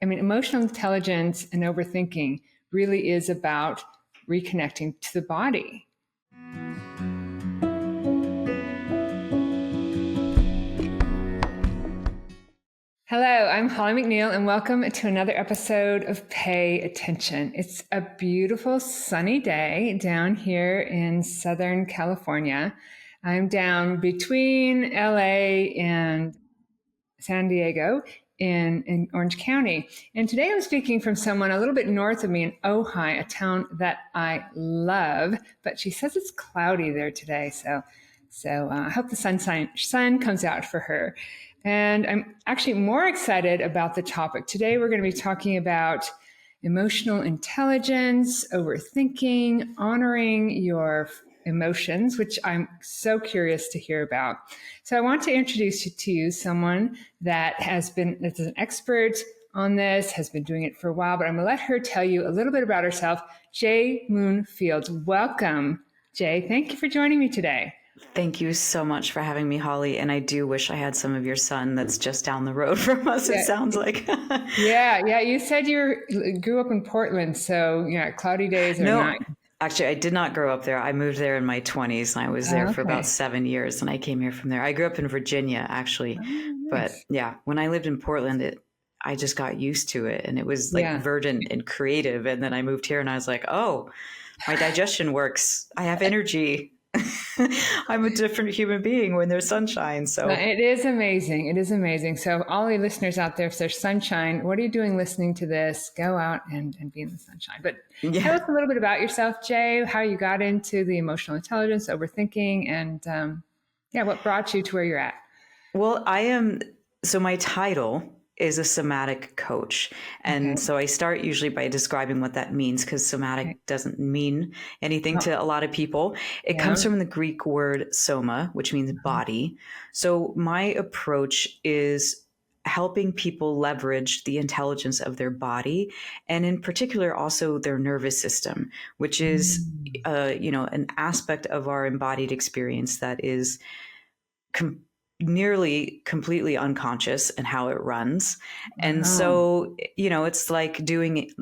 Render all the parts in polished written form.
emotional intelligence and overthinking really is about reconnecting to the body. Hello, I'm Holly McNeill, and welcome to another episode of Pay Attention. It's a beautiful sunny day down here in Southern California. I'm down between LA and San Diego in Orange County. And today I'm speaking from someone a little bit north of me in Ojai, a town that I love, but she says it's cloudy there today. So I hope the sun comes out for her. And I'm actually more excited about the topic. Today we're going to be talking about emotional intelligence, overthinking, honoring your emotions, which I'm so curious to hear about. So I want to introduce you to someone that's an expert on this, has been doing it for a while, but I'm going to let her tell you a little bit about herself. Jay Moon Fields. Welcome, Jay. Thank you for joining me today. Thank you so much for having me, Holly. And I do wish I had some of your sun that's just down the road from us, it sounds like. Yeah. You said you grew up in Portland, so cloudy days are not. Actually, I did not grow up there. I moved there in my 20s, and I was there for about 7 years, and I came here from there. I grew up in Virginia, actually. Oh, nice. But yeah, when I lived in Portland, I just got used to it, and it was like verdant and creative. And then I moved here, and I was like, oh, my digestion works. I have energy. I'm a different human being when there's sunshine. So it is amazing. It is amazing. So all the listeners out there, if there's sunshine, what are you doing listening to this? Go out and be in the sunshine. But tell us a little bit about yourself, Jay, how you got into the emotional intelligence, overthinking, and what brought you to where you're at? Well, so my title is a somatic coach. And so I start usually by describing what that means, because somatic doesn't mean anything to a lot of people. It comes from the Greek word soma, which means body. So my approach is helping people leverage the intelligence of their body, and in particular also their nervous system, which is an aspect of our embodied experience that is nearly completely unconscious in how it runs. And so, it's like doing,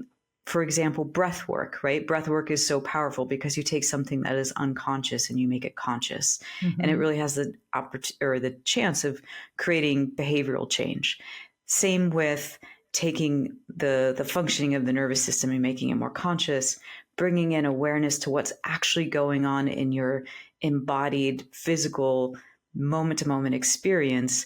for example, breath work, right? Breath work is so powerful because you take something that is unconscious and you make it conscious. And it really has the the chance of creating behavioral change. Same with taking the functioning of the nervous system and making it more conscious, bringing in awareness to what's actually going on in your embodied physical moment-to-moment experience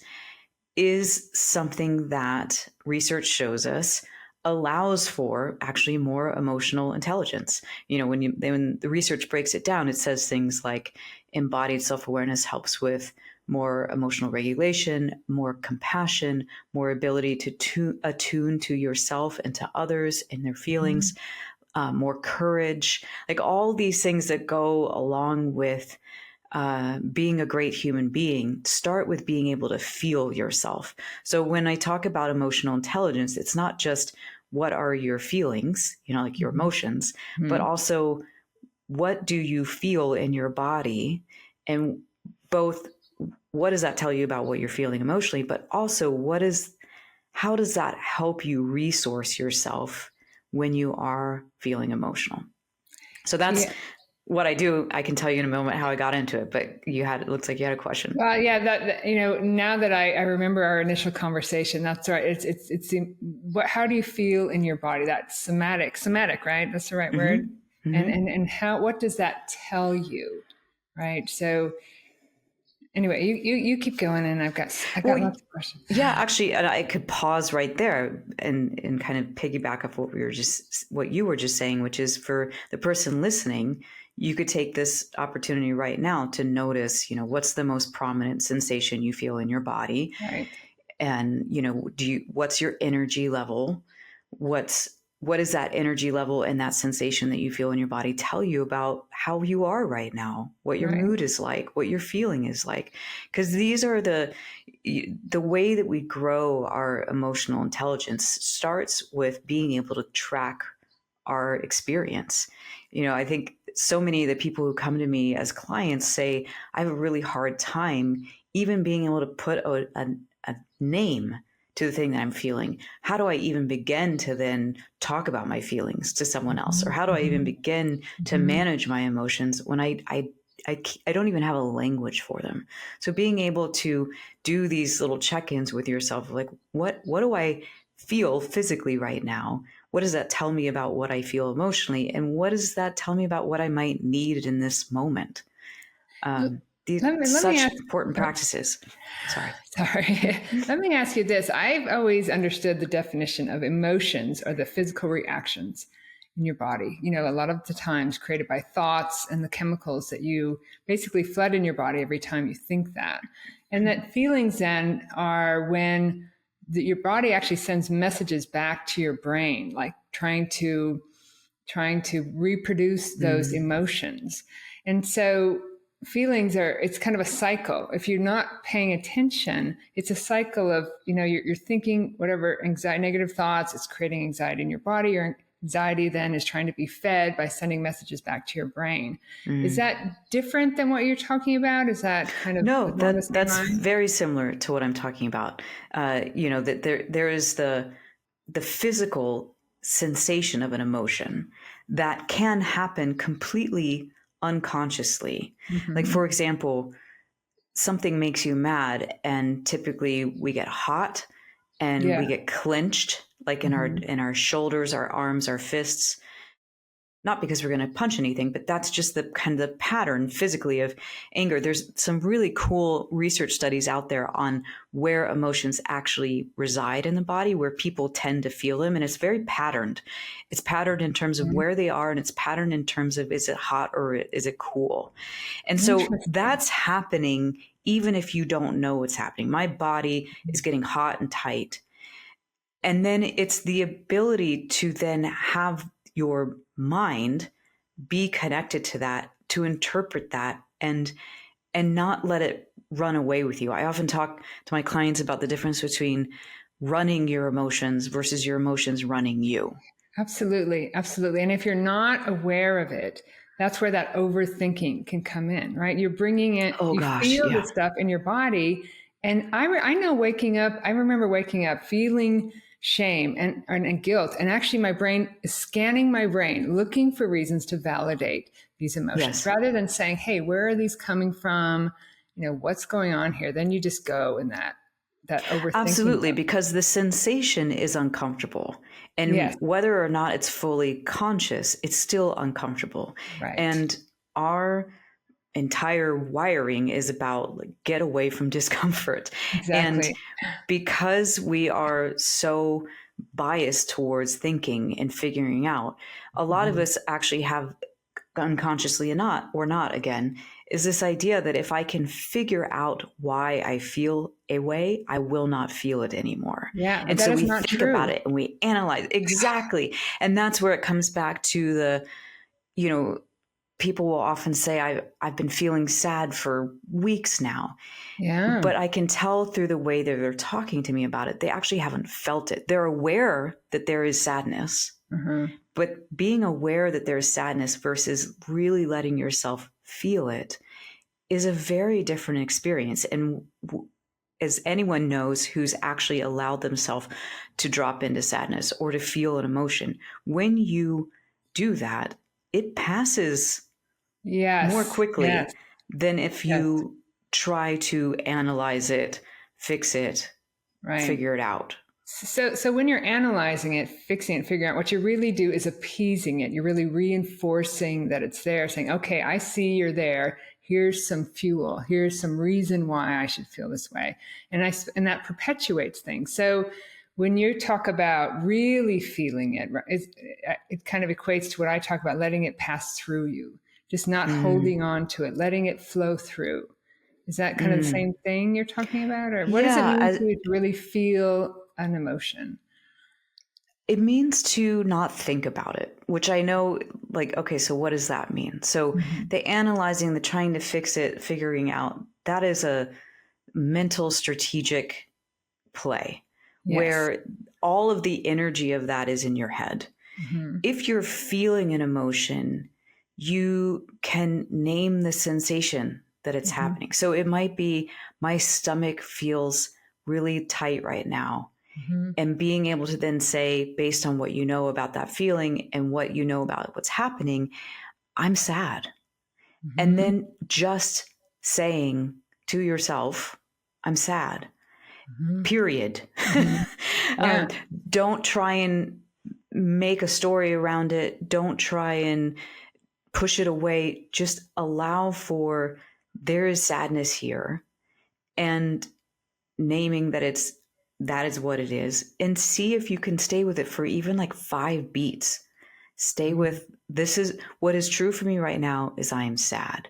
is something that research shows us allows for actually more emotional intelligence. When the research breaks it down, it says things like embodied self-awareness helps with more emotional regulation, more compassion, more ability to attune to yourself and to others and their feelings, more courage, like all these things that go along with being a great human being. Start with being able to feel yourself. So when I talk about emotional intelligence, it's not just what are your feelings, like your emotions, but also what do you feel in your body, and both what does that tell you about what you're feeling emotionally, but also how does that help you resource yourself when you are feeling emotional? So that's what I do. I can tell you in a moment how I got into it, but it looks like you had a question. Well, now that I remember our initial conversation, that's right. It's how do you feel in your body? That's somatic, right? That's the right word. And what does that tell you? Right. So anyway, you keep going, and I've got lots of questions. Yeah, actually, and I could pause right there and kind of piggyback off what you were just saying, which is for the person listening, you could take this opportunity right now to notice, what's the most prominent sensation you feel in your body, right? And what's your energy level? What is that energy level and that sensation that you feel in your body tell you about how you are right now, what your mood is like, what your feeling is like? Because these are the way that we grow our emotional intelligence starts with being able to track our experience. I think so many of the people who come to me as clients say, I have a really hard time even being able to put a name to the thing that I'm feeling? How do I even begin to then talk about my feelings to someone else? Or how do I even begin to manage my emotions when I don't even have a language for them? So being able to do these little check-ins with yourself, like what do I feel physically right now? What does that tell me about what I feel emotionally? And what does that tell me about what I might need in this moment? These Let me such ask. important practices. Sorry. Sorry. Let me ask you this. I've always understood the definition of emotions are the physical reactions in your body. You know, a lot of the times created by thoughts and the chemicals that you basically flood in your body every time you think that. And that feelings then are when your body actually sends messages back to your brain, like trying to reproduce those emotions. And so feelings are, it's kind of a cycle. If you're not paying attention, it's a cycle of, you know, you're thinking whatever anxiety, negative thoughts, it's creating anxiety in your body. Your anxiety then is trying to be fed by sending messages back to your brain. Is that different than what you're talking about? Is that kind of No, along the same that's line? very similar to what I'm talking about. That there is the physical sensation of an emotion that can happen completely unconsciously. Like, Mm-hmm. for example, something makes you mad, and typically we get hot and we Yeah. get clenched, like in Mm-hmm. our shoulders, our arms, our fists. Not because we're going to punch anything, but that's just the kind of the pattern physically of anger. There's some really cool research studies out there on where emotions actually reside in the body, where people tend to feel them. And it's very patterned. It's patterned in terms of where they are, and it's patterned in terms of, is it hot or is it cool? And so Interesting. that's happening even if you don't know what's happening. My body is getting hot and tight. And then it's the ability to then have your mind be connected to that, to interpret that, and not let it run away with you. I often talk to my clients about the difference between running your emotions versus your emotions running you. Absolutely, absolutely. And if you're not aware of it, that's where that overthinking can come in, right? You're bringing it, Oh you gosh, feel the yeah. stuff in your body. And I know waking up, I remember waking up feeling shame and guilt. And actually, my brain is scanning my brain, looking for reasons to validate these emotions Yes. rather than saying, hey, where are these coming from? You know, what's going on here? Then you just go in that overthinking Absolutely, mode. because the sensation is uncomfortable. Yes, And whether or not it's fully conscious, it's still uncomfortable. right. And our entire wiring is about, like, get away from discomfort. And Exactly. because we are so biased towards thinking and figuring out, a lot of Mhm. us actually have, unconsciously or not again, is this idea that if I can figure out why I feel a way, I will not feel it anymore. Yeah, but And that so is we not think about true. it and we analyze exactly. And that's where it comes back to the, you know, people will often say, I've been feeling sad for weeks now. Yeah. But I can tell through the way that they're talking to me about it, they actually haven't felt it. They're aware that there is sadness, Uh-huh. but being aware that there's sadness versus really letting yourself feel it is a very different experience. And as anyone knows who's actually allowed themselves to drop into sadness or to feel an emotion, when you do that, it passes more Yes. quickly Yes. than if Yes. you try to analyze it, fix it, Right. figure it out. So when you're analyzing it, fixing it, figuring out what you really do is appeasing it. You're really reinforcing that it's there, saying, okay, I see you're there. Here's some fuel. Here's some reason why I should feel this way. And that perpetuates things. So when you talk about really feeling it, it kind of equates to what I talk about, letting it pass through you, just not Mm, holding on to it, letting it flow through. Is that kind of the mm. same thing you're talking about? Or what does it Yeah, mean to you to really feel an emotion? it means to not think about it, which I know, like, okay, so what does that mean? So Mhm. the analyzing, the trying to fix it, figuring out, that is a mental strategic play Yes. where all of the energy of that is in your head. Hmm. If you're feeling an emotion, you can name the sensation that it's Hmm. happening. So it might be, my stomach feels really tight right now. Mm-hmm. and being able to then say, based on what you know about that feeling and what you know about what's happening, I'm sad. And Mm-hmm. then just saying to yourself, I'm sad, Mm-hmm. period. Mm-hmm. um, Yeah. don't try and make a story around it. Don't try and push it away. Just allow for, there is sadness here, and naming that is what it is, and see if you can stay with it for even like 5 beats. Stay Mm-hmm. with, this is what is true for me right now, is I am sad.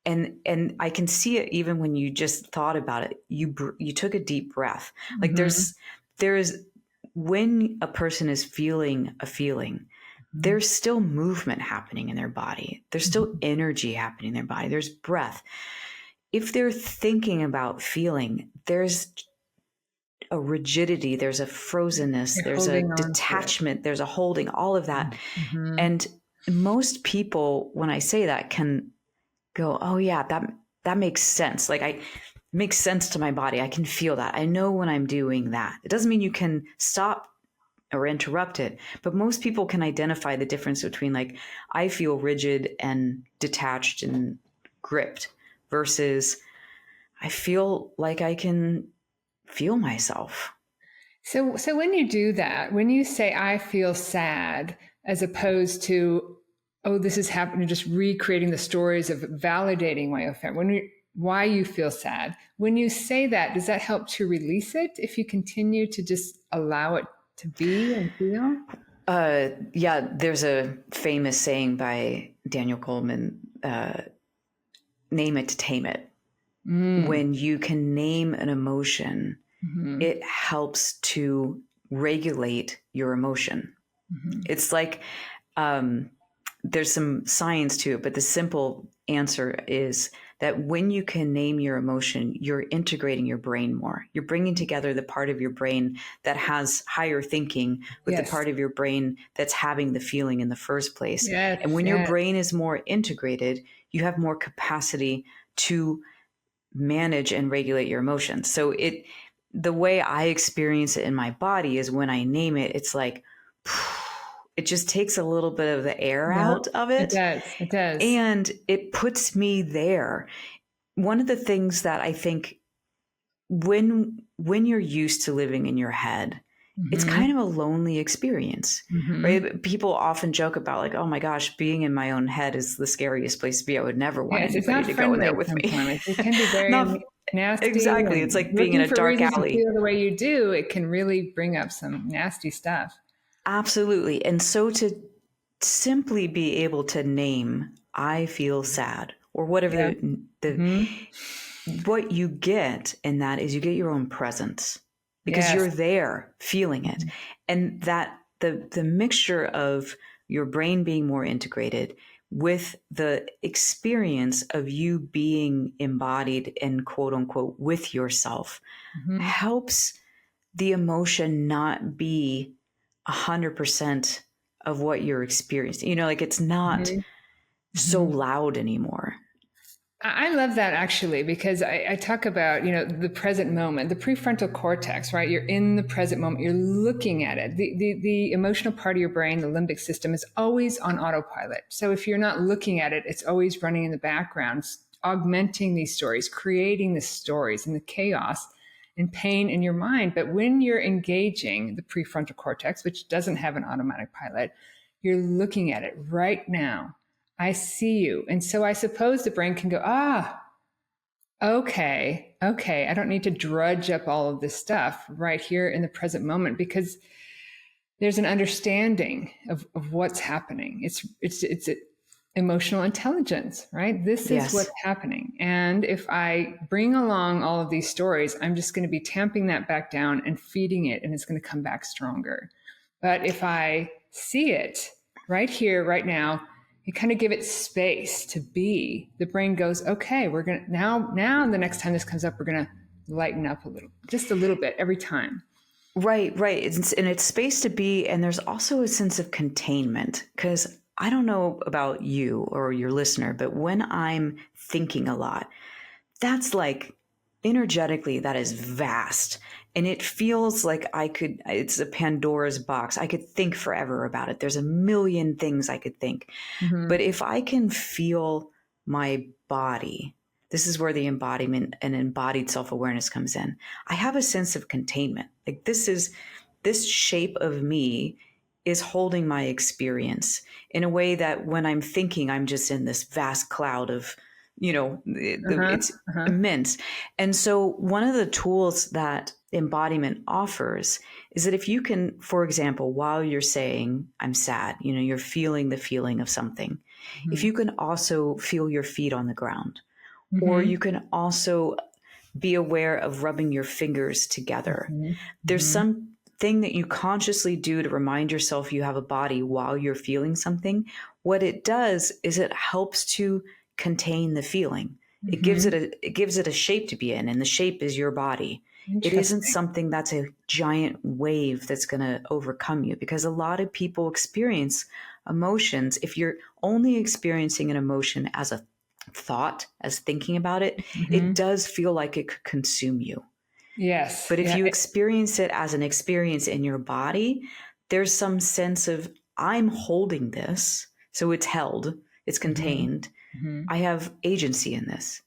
And I can see it even when you just thought about it. You took a deep breath. Like Mm-hmm. there is, when a person is feeling a feeling, there's still movement happening in their body. There's still Mm-hmm. energy happening in their body. There's breath. If they're thinking about feeling, there's a rigidity, there's a frozenness, You're there's a holding on to it. detachment, there's a holding, all of that. Mm-hmm. And most people, when I say that, can go, oh yeah, that makes sense. Like, I makes sense to my body. I can feel that. I know when I'm doing that. It doesn't mean you can stop or interrupt it, but most people can identify the difference between, like, I feel rigid and detached and gripped versus I feel like I can feel myself. So when you do that, when you say I feel sad, as opposed to, oh, this is happening, just recreating the stories of validating why you feel sad. When you say that, does that help to release it if you continue to just allow it to be and feel? Yeah, there's a famous saying by Daniel Goleman, name it to tame it. Mm. When you can name an emotion, Mm-hmm. it helps to regulate your emotion. Mm-hmm. It's like, there's some science to it, but the simple answer is that when you can name your emotion, you're integrating your brain more. You're bringing together the part of your brain that has higher thinking with the Yes. part of your brain that's having the feeling in the first place. And Yes. when your Yes. brain is more integrated, you have more capacity to manage and regulate your emotions. So the way I experience it in my body is when I name it, it's like, it just takes a little bit of the air Yeah. out of It it, does. It does. and it puts me there. One of the things that I think, when you're used to living in your head, it's Mm-hmm. kind of a lonely experience, Mm-hmm. right? People often joke about, like, oh my gosh, being in my own head is the scariest place to be. I would never want Yes, it's anybody not to go in friendly there at with some me. point. It can be very Not nasty, exactly. It's and like being in looking a for dark reasons to alley. feel the way you do, it can really bring up some nasty stuff. Absolutely. And so to simply be able to name, I feel sad, or whatever Yeah. the Mm-hmm. what you get in that is you get your own presence, because Yes. you're there feeling it. And that the mixture of your brain being more integrated with the experience of you being embodied and quote unquote with yourself Mm-hmm. helps the emotion not be 100% of what you're experiencing. Like, it's not Mm-hmm. so Mm-hmm. loud anymore. I love that actually, because I talk about, the present moment, the prefrontal cortex, right? You're in the present moment. You're looking at it. The emotional part of your brain, the limbic system, is always on autopilot. So if you're not looking at it, it's always running in the background, augmenting these stories, creating the stories and the chaos and pain in your mind. But when you're engaging the prefrontal cortex, which doesn't have an automatic pilot, you're looking at it right now. I see you. And so I suppose the brain can go, okay, okay. I don't need to drudge up all of this stuff right here in the present moment, because there's an understanding of what's happening. It's emotional intelligence, right? This is what's Yes. happening. And if I bring along all of these stories, I'm just going to be tamping that back down and feeding it, and it's going to come back stronger. But if I see it right here, right now, you kind of give it space to be, the brain goes, okay, we're going to now the next time this comes up, we're going to lighten up just a little bit every time. Right. And it's space to be. And there's also a sense of containment, because I don't know about you or your listener, but when I'm thinking a lot, that's like energetically, that is vast. And it feels like it's a Pandora's box. I could think forever about it. There's a million things I could think. But if I can feel my body, this is where the embodiment and embodied self-awareness comes in. I have a sense of containment. Like this shape of me is holding my experience in a way that when I'm thinking, I'm just in this vast cloud of, it's immense. And so one of the tools that embodiment offers is that if you can, for example, while you're saying, I'm sad, you're feeling the feeling of something. If you can also feel your feet on the ground, or you can also be aware of rubbing your fingers together. There's something that you consciously do to remind yourself you have a body while you're feeling something. What it does is it helps to contain the feeling. It gives it a shape to be in, and the shape is your body. It isn't something that's a giant wave that's going to overcome you, because a lot of people experience emotions. If you're only experiencing an emotion as a thought, as thinking about it, it does feel like it could consume you. Yes. But if you experience it as an experience in your body, there's some sense of, I'm holding this. So it's held, it's contained. I have agency in this.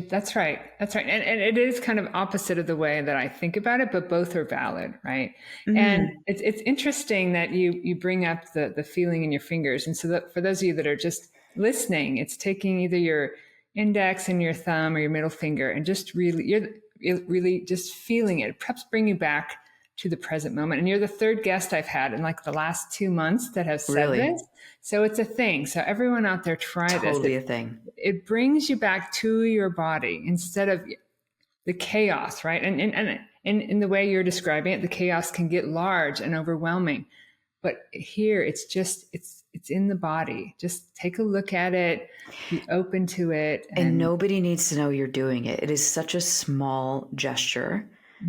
That's right. That's right. And it is kind of opposite of the way that I think about it, but both are valid, right? And it's interesting that you bring up the feeling in your fingers. And so that for those of you that are just listening, it's taking either your index and your thumb or your middle finger and just you're really just feeling it. Perhaps bring you back to the present moment. And you're the third guest I've had in like the last 2 months that have said this. So it's a thing. So everyone out there, try this. Totally a thing. It brings you back to your body instead of the chaos, right? And in the way you're describing it, the chaos can get large and overwhelming. But here it's in the body. Just take a look at it, be open to it. And nobody needs to know you're doing it. It is such a small gesture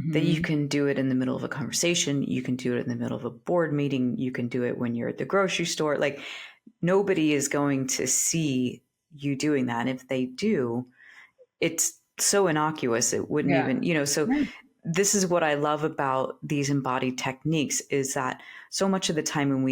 that you can do it in the middle of a conversation. You can do it in the middle of a board meeting. You can do it when you're at the grocery store. Like, nobody is going to see you doing that. And if they do, it's so innocuous. It wouldn't even, so this is what I love about these embodied techniques, is that so much of the time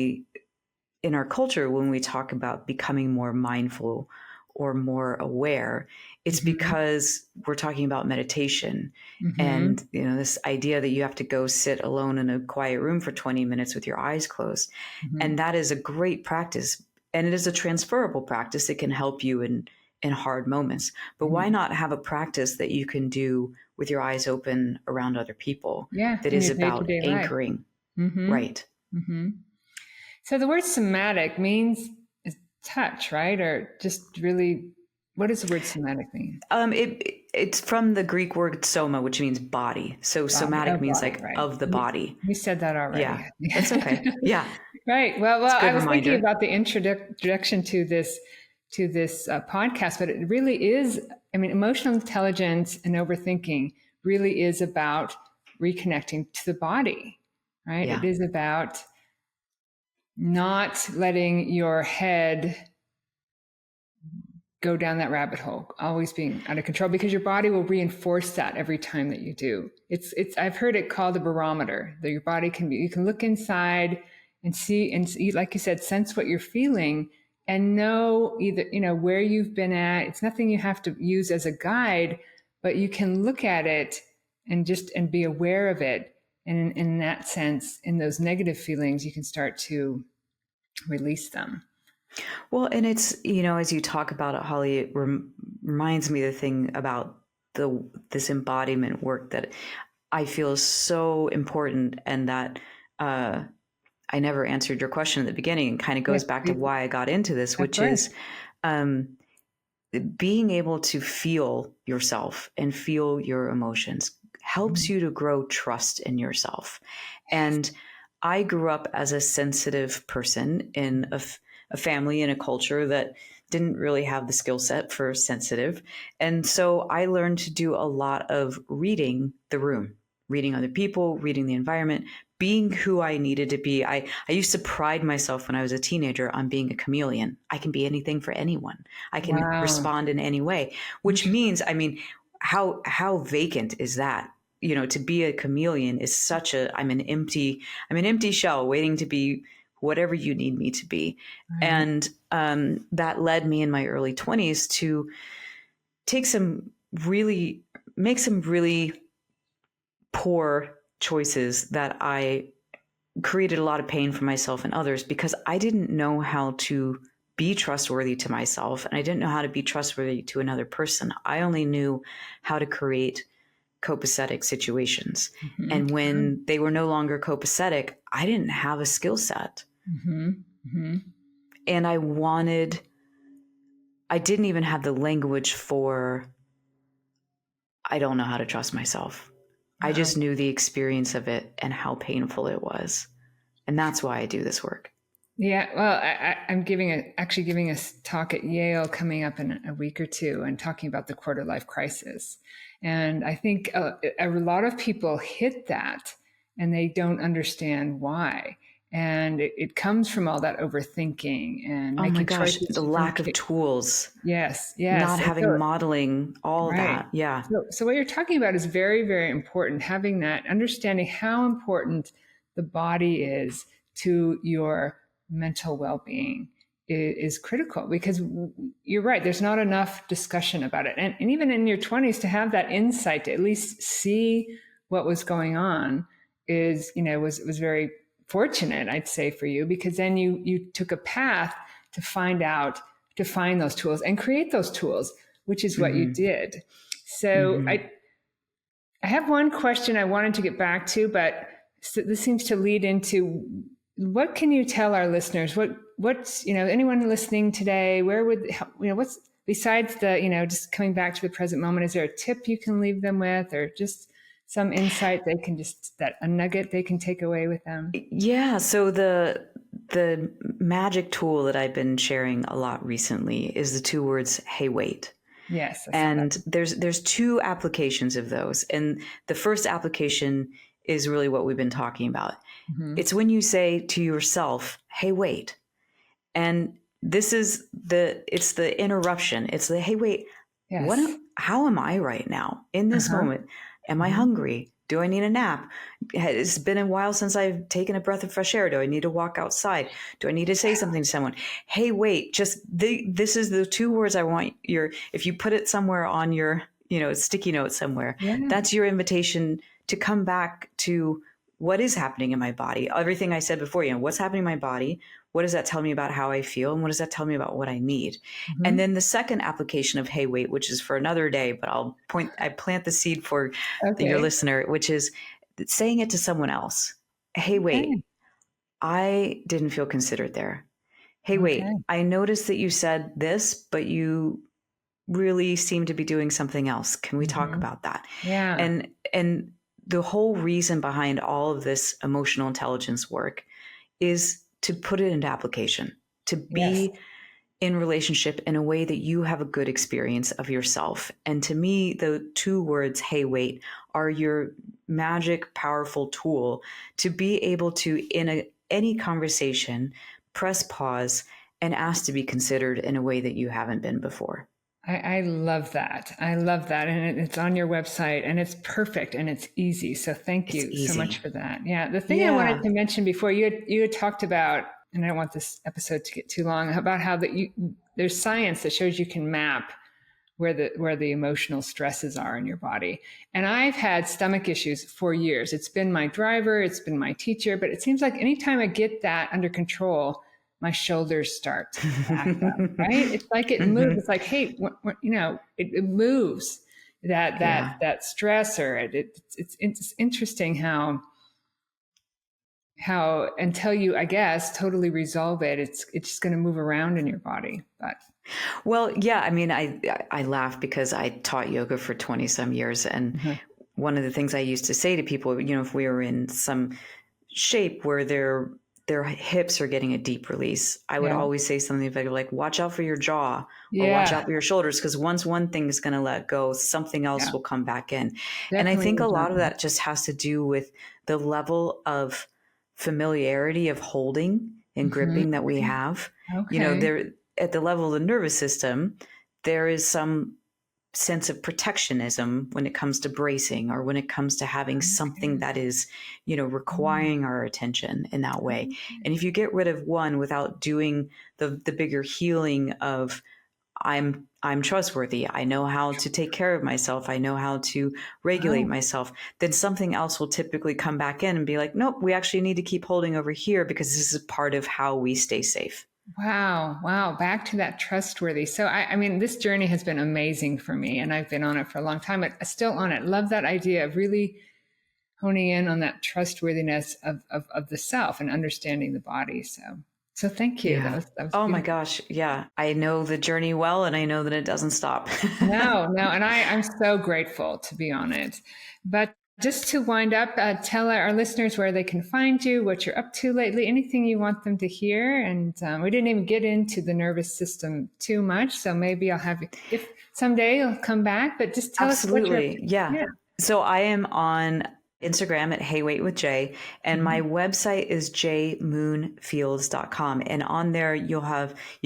in our culture, when we talk about becoming more mindful or more aware, it's because we're talking about meditation and, this idea that you have to go sit alone in a quiet room for 20 minutes with your eyes closed. And that is a great practice. And it is a transferable practice. It can help you in hard moments. But why not have a practice that you can do with your eyes open around other people that is about anchoring? Right. So the word somatic means touch, right? Or just really, what does the word somatic mean? It's from the Greek word soma, which means body. So somatic means of the body. We said that already. Yeah, that's okay. Yeah. Right. Well, I was thinking about the introduction to this podcast, but it really is, emotional intelligence and overthinking really is about reconnecting to the body, right? Yeah. It is about not letting your head go down that rabbit hole, always being out of control, because your body will reinforce that every time that you do. I've heard it called a barometer, that your body you can look inside and see, like you said, sense what you're feeling and know either, where you've been at. It's nothing you have to use as a guide, but you can look at it and be aware of it. And in that sense, in those negative feelings, you can start to release them. Well, and it's, as you talk about it, Holly, it reminds me of the thing about this embodiment work that I feel is so important, and that I never answered your question at the beginning, and kind of goes back to why I got into this, which is being able to feel yourself and feel your emotions helps you to grow trust in yourself. And I grew up as a sensitive person in a family and a culture that didn't really have the skill set for sensitive. And so I learned to do a lot of reading the room, reading other people, reading the environment, being who I needed to be. I used to pride myself when I was a teenager on being a chameleon. I can be anything for anyone. I can respond in any way, which means, how vacant is that? To be a chameleon is such I'm an empty shell waiting to be whatever you need me to be. Right. And that led me in my early 20s to make some really poor choices that I created a lot of pain for myself and others, because I didn't know how to be trustworthy to myself, and I didn't know how to be trustworthy to another person. I only knew how to create copacetic situations. Mm-hmm. And when they were no longer copacetic, I didn't have a skill set. Mm-hmm. Mm-hmm. And I didn't even have the language for, I don't know how to trust myself. I Wow. just knew the experience of it and how painful it was. And that's why I do this work. Yeah, well, I'm actually giving a talk at Yale coming up in a week or two, and talking about the quarter life crisis. And I think a lot of people hit that, and they don't understand why. And it comes from all that overthinking and Oh my making gosh, the choices from lack of tools, yes, yes. not And having so, modeling, all right. that. Yeah. So what you're talking about is very, very important. Having that understanding how important the body is to your mental well-being is critical, because you're right. There's not enough discussion about it. And even in your 20s, to have that insight, to at least see what was going on was very fortunate, I'd say, for you, because then you took a path to find those tools and create those tools, which is what you Mm-hmm. did. So Mm-hmm. I have one question I wanted to get back to, but this seems to lead into, what can you tell our listeners? What's anyone listening today? Where would what's, besides the just coming back to the present moment? Is there a tip you can leave them with, or just some insight they can a nugget they can take away with them? Yeah. So the magic tool that I've been sharing a lot recently is the two words, "Hey, wait." Yes, I saw that. And there's two applications of those. And the first application is really what we've been talking about. Mm-hmm. It's when you say to yourself, "Hey, wait." And it's the interruption. It's the, "Hey, wait, Yes. how am I right now in this Uh-huh. moment? Am I Mm-hmm. hungry? Do I need a nap? It's been a while since I've taken a breath of fresh air. Do I need to walk outside? Do I need to say something to someone? Hey, wait, this is the two words I want if you put it somewhere on your, sticky note somewhere, Yeah. that's your invitation to come back to what is happening in my body. Everything I said before, what's happening in my body? What does that tell me about how I feel? And what does that tell me about what I need? And Mm-hmm. then the second application of "Hey, wait," which is for another day, but I plant the seed for your Okay. listener, which is saying it to someone else. "Hey, wait, Okay. I didn't feel considered there. Hey, wait, Okay. I noticed that you said this, but you really seem to be doing something else. Can we talk Mm-hmm. about that?" Yeah. And the whole reason behind all of this emotional intelligence work is to put it into application, to Yes. be in relationship in a way that you have a good experience of yourself. And to me, the two words, "Hey, wait," are your magic, powerful tool to be able to, in any conversation, press pause and ask to be considered in a way that you haven't been before. I love that. I love that. And it's on your website, and it's perfect, and it's easy. So thank It's you so much easy. for that. Yeah. The thing I wanted Yeah. to mention before, you had talked about, and I don't want this episode to get too long, about how there's science that shows you can map where the emotional stresses are in your body. And I've had stomach issues for years. It's been my driver, it's been my teacher, but it seems like anytime I get that under control, my shoulders start to act up, right? It's like it moves. Mm-hmm. It's like, hey, it moves that that Yeah. that stress, or it's interesting how until you, I guess, totally resolve it, it's just going to move around in your body. But Well, yeah, I mean, I laugh because I taught yoga for 20 some years. And uh-huh. one of the things I used to say to people, if we were in some shape where their hips are getting a deep release, I would Yeah, always say something like, "Watch out for your jaw," or "Watch yeah, out for your shoulders," because once one thing is going to let go, something else yeah. will come back in. And I Definitely think a your lot of job. that just has to do with the level of familiarity of holding and Mhm. gripping that we have. Okay. There, at the level of the nervous system, there is some sense of protectionism when it comes to bracing, or when it comes to having something that is, requiring our attention in that way. And if you get rid of one without doing the bigger healing of, I'm trustworthy, I know how to take care of myself, I know how to regulate myself, then something else will typically come back in and be like, nope, we actually need to keep holding over here because this is part of how we stay safe. Wow. Wow. Back to that trustworthy. So, I mean, this journey has been amazing for me, and I've been on it for a long time, but still on it. Love that idea of really honing in on that trustworthiness of the self and understanding the body. So thank you. Yeah. That was Oh my beautiful. gosh. Yeah. I know the journey well, and I know that it doesn't stop. No, no. And I'm so grateful to be on it. But just to wind up, tell our listeners where they can find you, what you're up to lately, anything you want them to hear. And we didn't even get into the nervous system too much. So maybe I'll have you, if someday you'll come back, but just tell us what you're up Absolutely. to. Yeah. Yeah. So I am on Instagram at Hey Wait with Jay, and my Mhm. website is jmoonfields.com. And on there you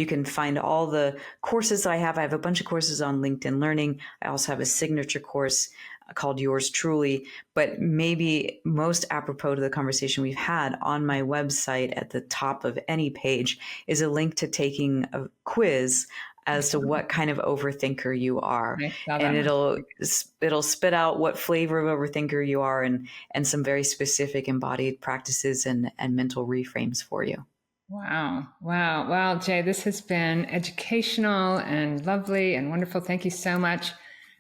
can find all the courses that I have. I have a bunch of courses on LinkedIn Learning. I also have a signature course called Yours Truly. But maybe most apropos to the conversation we've had, on my website at the top of any page is a link to taking a quiz I as to saw what kind of overthinker you are, I saw and that one. it'll spit out what flavor of overthinker you are, and some very specific embodied practices and mental reframes for you. Wow. Wow. Well, Jay, this has been educational and lovely and wonderful. Thank you so much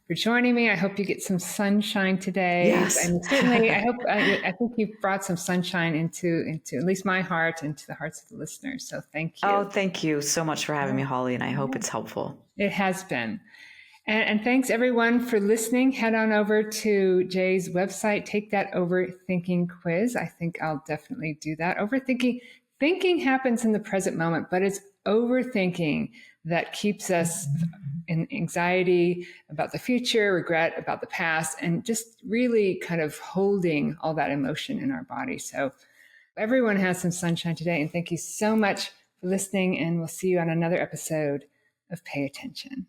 for joining me. I hope you get some sunshine today. Yes. And certainly, I think you've brought some sunshine into at least my heart, into the hearts of the listeners. So thank Oh, you. thank you so much for having me, Yeah, Holly, and I hope yeah. it's helpful. It has been. And thanks everyone for listening. Head on over to Jay's website. Take that overthinking quiz. I think I'll definitely do that. Thinking happens in the present moment, but it's overthinking that keeps us in anxiety about the future, regret about the past, and just really kind of holding all that emotion in our body. So everyone has some sunshine today. And thank you so much for listening. And we'll see you on another episode of Pay Attention.